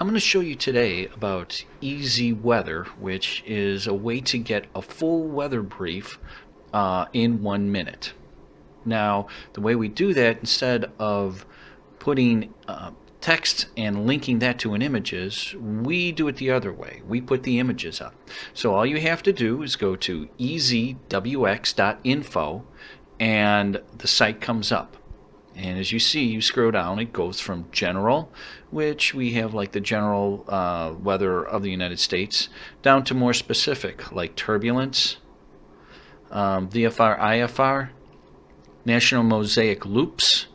I'm going to show you today about EZWX, which is a way to get a full weather brief in 1 minute. Now, the way we do that, instead of putting text and linking that to an images, we do it the other way. We put the images up. So all you have to do is go to EZWX.info and the site comes up. And as you see, you scroll down, it goes from general, which we have like the general weather of the United States, down to more specific, like turbulence, VFR, IFR, national mosaic loops,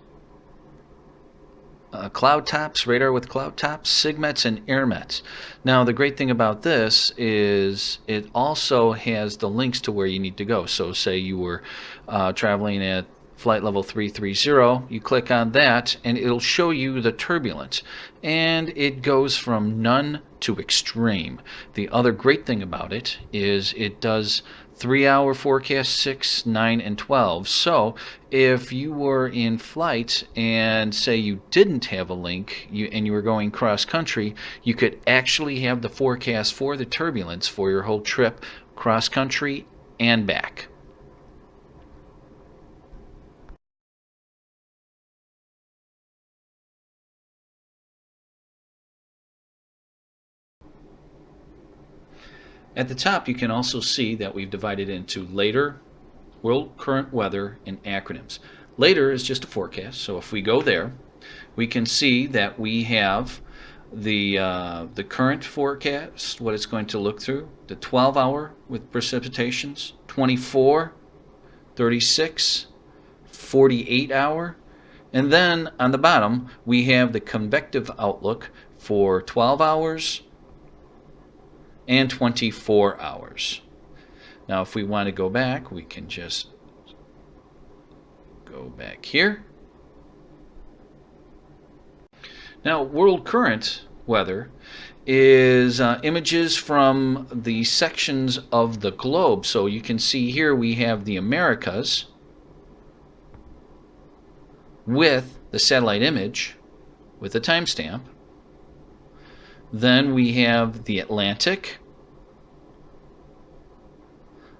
cloud tops, radar with cloud tops, SIGMETs, and AirMets. Now, the great thing about this is it also has the links to where you need to go. So say you were traveling at flight level 330, you click on that and it'll show you the turbulence, and it goes from none to extreme. The other great thing about it is it does 3-hour forecast, 6, 9, and 12. So if you were in flight and say you didn't have a link and you were going cross country, you could actually have the forecast for the turbulence for your whole trip cross country and back. At the top, you can also see that we've divided into later, world current weather, and acronyms. Later is just a forecast, so if we go there, we can see that we have the current forecast, what it's going to look through, the 12-hour with precipitations, 24, 36, 48-hour, and then on the bottom we have the convective outlook for 12 hours and 24 hours. Now if we want to go back, we can just go back here. Now world current weather is images from the sections of the globe. So you can see here we have the Americas with the satellite image with a timestamp. Then we have the Atlantic,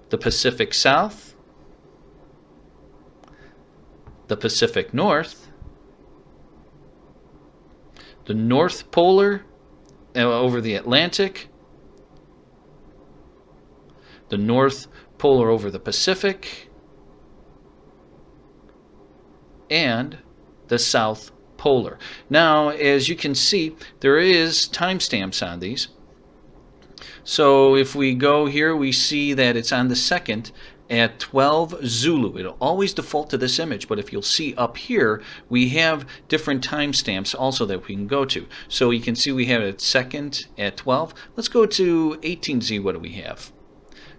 the Pacific South, the Pacific North, the North Polar over the Atlantic, the North Polar over the Pacific, and the South Polar. Now, as you can see, there is timestamps on these. So if we go here, we see that it's on the 2nd at 12 Zulu. It'll always default to this image, but if you'll see up here, we have different timestamps also that we can go to. So you can see we have it 2nd at 12. Let's go to 18Z. What do we have?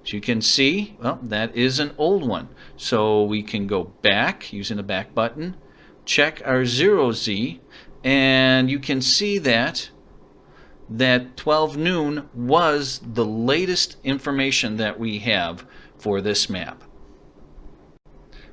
So you can see, well, that is an old one. So we can go back using the back button, check our 0Z, and you can see that 12 noon was the latest information that we have for this map.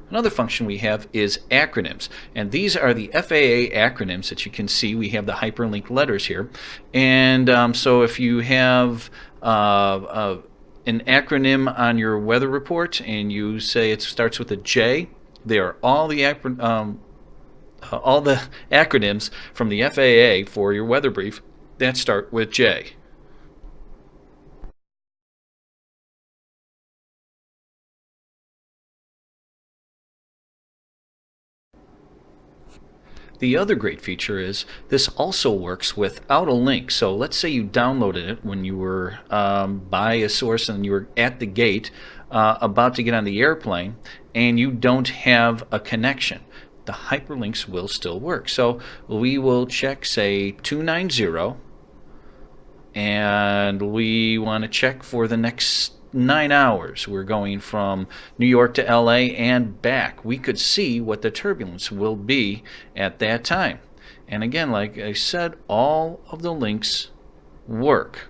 Another function we have is acronyms, and these are the FAA acronyms that you can see. We have the hyperlink letters here, and so if you have an acronym on your weather report and you say it starts with a J, they are all the acronyms from the FAA for your weather brief that start with J. The other great feature is this also works without a link. So let's say you downloaded it when you were by a source and you were at the gate about to get on the airplane and you don't have a connection. The hyperlinks will still work. So we will check, say, 290, and we want to check for the next 9 hours. We're going from New York to LA and back. We could see what the turbulence will be at that time. And again, like I said, all of the links work.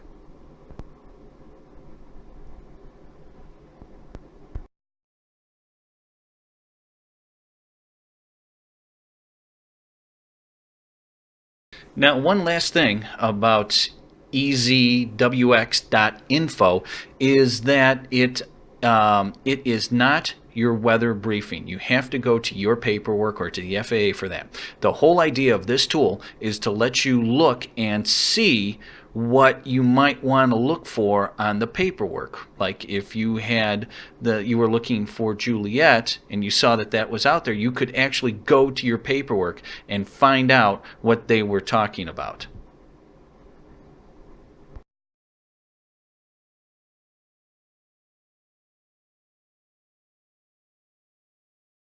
Now, one last thing about EZWX.info is that it is not your weather briefing. You have to go to your paperwork or to the FAA for that. The whole idea of this tool is to let you look and see what you might want to look for on the paperwork. Like if you were looking for Juliet and you saw that that was out there, you could actually go to your paperwork and find out what they were talking about.